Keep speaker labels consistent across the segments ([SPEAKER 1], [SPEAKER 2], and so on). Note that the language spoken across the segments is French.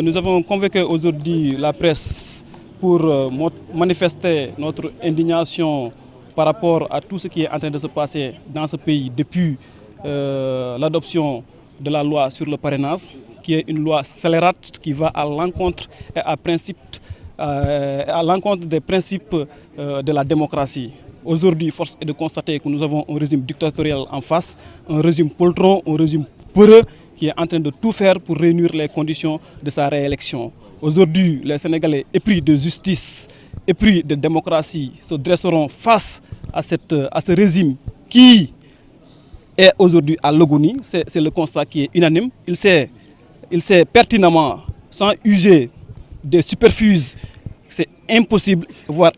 [SPEAKER 1] Nous avons convoqué aujourd'hui la presse pour manifester notre indignation par rapport à tout ce qui est en train de se passer dans ce pays depuis l'adoption de la loi sur le parrainage, qui est une loi scélérate qui va à l'encontre des principes de la démocratie. Aujourd'hui, force est de constater que nous avons un régime dictatorial en face, un régime poltron, un régime peureux qui est en train de tout faire pour réunir les conditions de sa réélection. Aujourd'hui, les Sénégalais épris de justice, épris de démocratie, se dresseront face à ce régime qui est aujourd'hui à l'agonie. C'est le constat qui est unanime. Il sait pertinemment, sans user des superfuges, c'est impossible, voire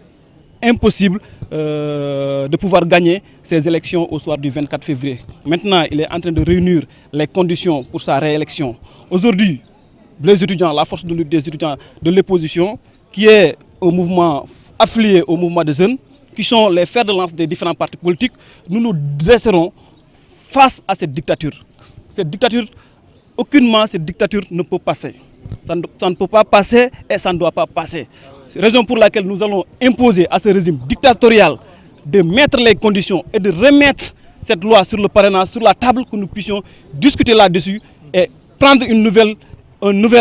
[SPEAKER 1] impossible de pouvoir gagner ces élections au soir du 24 février. Maintenant, il est en train de réunir les conditions pour sa réélection. Aujourd'hui, les étudiants, la force de lutte des étudiants de l'opposition, qui est au mouvement affilié au mouvement des jeunes, qui sont les fers de lance des différents partis politiques, nous nous dresserons face à cette dictature. Cette dictature, aucunement cette dictature ne peut passer. Ça ne peut pas passer et ça ne doit pas passer. C'est la raison pour laquelle nous allons imposer à ce régime dictatorial de mettre les conditions et de remettre cette loi sur le parrainage sur la table, que nous puissions discuter là-dessus et prendre un nouvel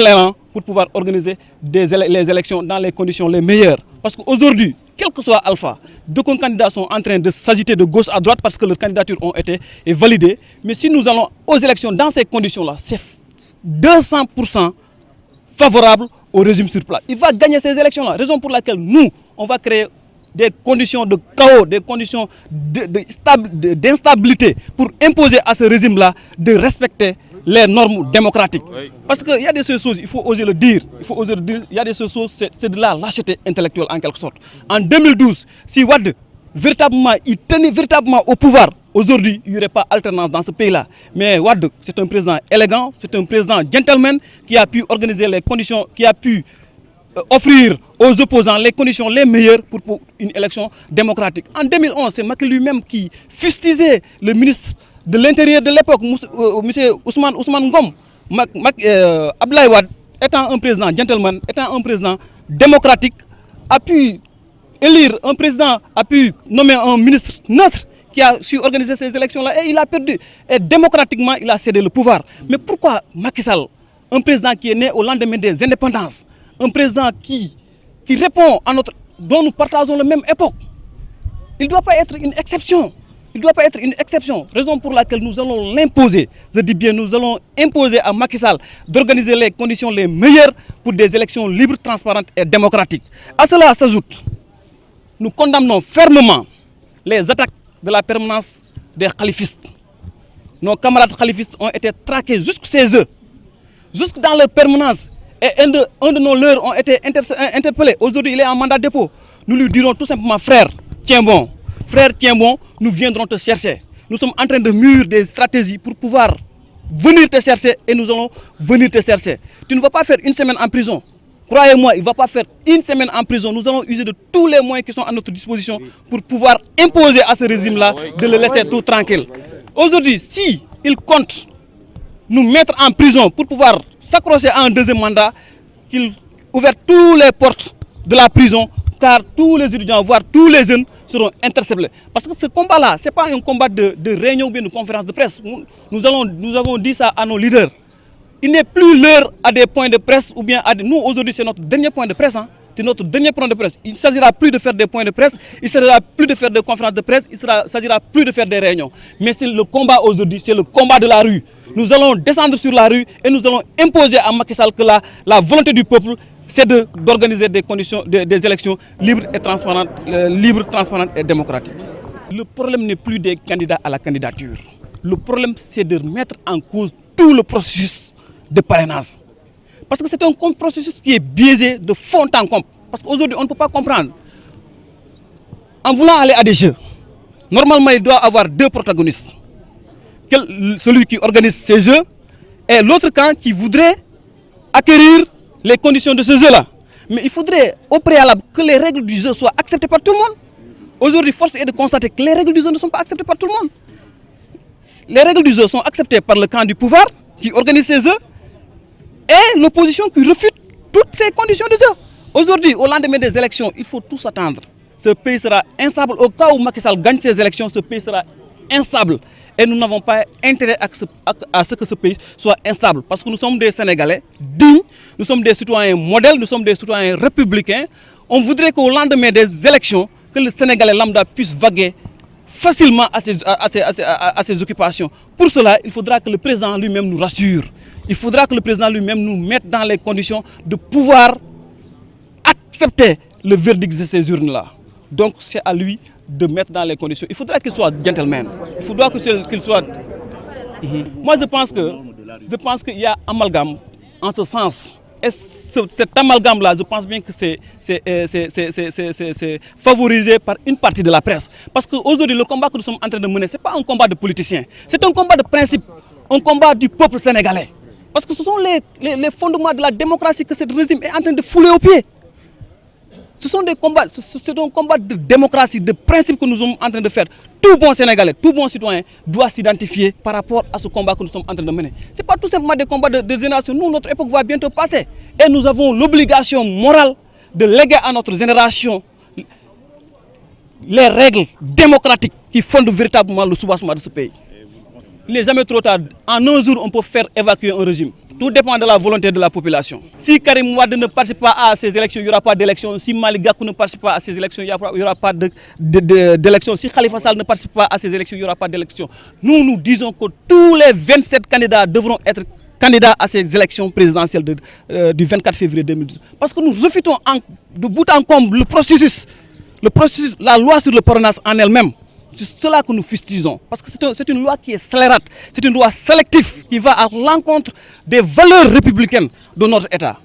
[SPEAKER 1] élan pour pouvoir organiser les élections dans les conditions les meilleures. Parce qu'aujourd'hui, quel que soit Alpha, deux candidats sont en train de s'agiter de gauche à droite parce que leurs candidatures ont été validées. Mais si nous allons aux élections dans ces conditions-là, c'est 200% favorable au régime sur place. Il va gagner ces élections-là. Raison pour laquelle nous, on va créer des conditions de chaos, des conditions d'instabilité pour imposer à ce régime-là de respecter les normes démocratiques. Parce qu'il y a des choses, il faut oser le dire, il y a des choses, c'est de la lâcheté intellectuelle en quelque sorte. En 2012, si Wade véritablement, il tenait véritablement au pouvoir, aujourd'hui, il n'y aurait pas alternance dans ce pays-là. Mais Wade, c'est un président élégant, c'est un président gentleman qui a pu organiser les conditions, qui a pu offrir aux opposants les conditions les meilleures pour une élection démocratique. En 2011, c'est Macky lui-même qui fustisait le ministre de l'Intérieur de l'époque, M. Ousmane Ngom. Abdoulaye Wade, étant un président gentleman, étant un président démocratique, a pu élire un président, a pu nommer un ministre neutre qui a su organiser ces élections-là et il a perdu. Et démocratiquement, il a cédé le pouvoir. Mais pourquoi Macky Sall, un président qui est né au lendemain des indépendances, un président qui répond à dont nous partageons la même époque, il ne doit pas être une exception. Il ne doit pas être une exception, raison pour laquelle nous allons l'imposer. Je dis bien, nous allons imposer à Macky Sall d'organiser les conditions les meilleures pour des élections libres, transparentes et démocratiques. À cela s'ajoute, nous condamnons fermement les attaques de la permanence des khalifistes. Nos camarades khalifistes ont été traqués jusqu'à chez eux, jusque dans leur permanence. Et un de nos leurs ont été interpellés. Aujourd'hui, il est en mandat de dépôt. Nous lui dirons tout simplement, frère, tiens bon. Frère, tiens bon, nous viendrons te chercher. Nous sommes en train de mûrir des stratégies pour pouvoir venir te chercher et nous allons venir te chercher. Tu ne vas pas faire une semaine en prison. Croyez-moi, il ne va pas faire une semaine en prison. Nous allons user de tous les moyens qui sont à notre disposition pour pouvoir imposer à ce régime-là de le laisser tout tranquille. Aujourd'hui, si il compte nous mettre en prison pour pouvoir s'accrocher à un deuxième mandat, qu'il ouvre toutes les portes de la prison, car tous les étudiants, voire tous les jeunes, seront interceptés. Parce que ce combat-là, ce n'est pas un combat de réunion ou bien de conférence de presse. Nous avons dit ça à nos leaders. Il n'est plus l'heure à des points de presse ou bien à nous, aujourd'hui, c'est notre dernier point de presse. Hein. C'est notre dernier point de presse. Il ne s'agira plus de faire des points de presse, il ne s'agira plus de faire des conférences de presse, il ne s'agira plus de faire des réunions. Mais c'est le combat aujourd'hui, c'est le combat de la rue. Nous allons descendre sur la rue et nous allons imposer à Macky Sall que la volonté du peuple, c'est d'organiser des conditions, des élections libres, transparentes et démocratiques. Le problème n'est plus des candidats à la candidature. Le problème, c'est de mettre en cause tout le processus de parrainage. Parce que c'est un processus qui est biaisé de fond en comble. Parce qu'aujourd'hui, on ne peut pas comprendre. En voulant aller à des jeux, normalement, il doit y avoir deux protagonistes. Celui qui organise ces jeux et l'autre camp qui voudrait acquérir les conditions de ce jeu-là. Mais il faudrait au préalable que les règles du jeu soient acceptées par tout le monde. Aujourd'hui, force est de constater que les règles du jeu ne sont pas acceptées par tout le monde. Les règles du jeu sont acceptées par le camp du pouvoir qui organise ces jeux et l'opposition qui refute toutes ces conditions de jeu. Aujourd'hui, au lendemain des élections, il faut tous attendre. Ce pays sera instable. Au cas où Macky Sall gagne ces élections, ce pays sera instable. Et nous n'avons pas intérêt à ce que ce pays soit instable. Parce que nous sommes des Sénégalais dignes, nous sommes des citoyens modèles, nous sommes des citoyens républicains. On voudrait qu'au lendemain des élections, que le Sénégalais lambda puisse vaguer facilement à ses occupations. Pour cela, il faudra que le président lui-même nous rassure. Il faudra que le président lui-même nous mette dans les conditions de pouvoir accepter le verdict de ces urnes-là. Donc c'est à lui de mettre dans les conditions. Il faudra qu'il soit gentleman. Il faudra qu'il soit... Moi je pense qu'il y a amalgame en ce sens. Et cet amalgame-là, je pense bien que c'est favorisé par une partie de la presse. Parce qu'aujourd'hui, le combat que nous sommes en train de mener, ce n'est pas un combat de politiciens. C'est un combat de principe, un combat du peuple sénégalais. Parce que ce sont les fondements de la démocratie que ce régime est en train de fouler aux pieds. Ce sont des combats, c'est un combat de démocratie, de principe que nous sommes en train de faire. Tout bon Sénégalais, tout bon citoyen doit s'identifier par rapport à ce combat que nous sommes en train de mener. Ce n'est pas tout simplement des combats de génération. Nous, notre époque va bientôt passer. Et nous avons l'obligation morale de léguer à notre génération les règles démocratiques qui fondent véritablement le soubassement de ce pays. Il n'est jamais trop tard. En un jour, on peut faire évacuer un régime. Tout dépend de la volonté de la population. Si Karim Wade ne participe pas à ces élections, il n'y aura pas d'élection. Si Malick Gakou ne participe pas à ces élections, il n'y aura pas d'élection. Si Khalifa Sall ne participe pas à ces élections, il n'y aura pas d'élection. Nous disons que tous les 27 candidats devront être candidats à ces élections présidentielles du 24 février 2012. Parce que nous refutons de bout en comble le processus, la loi sur le parrainage en elle-même. C'est cela que nous fustigeons. Parce que c'est une loi qui est scélérate, c'est une loi sélective qui va à l'encontre des valeurs républicaines de notre État.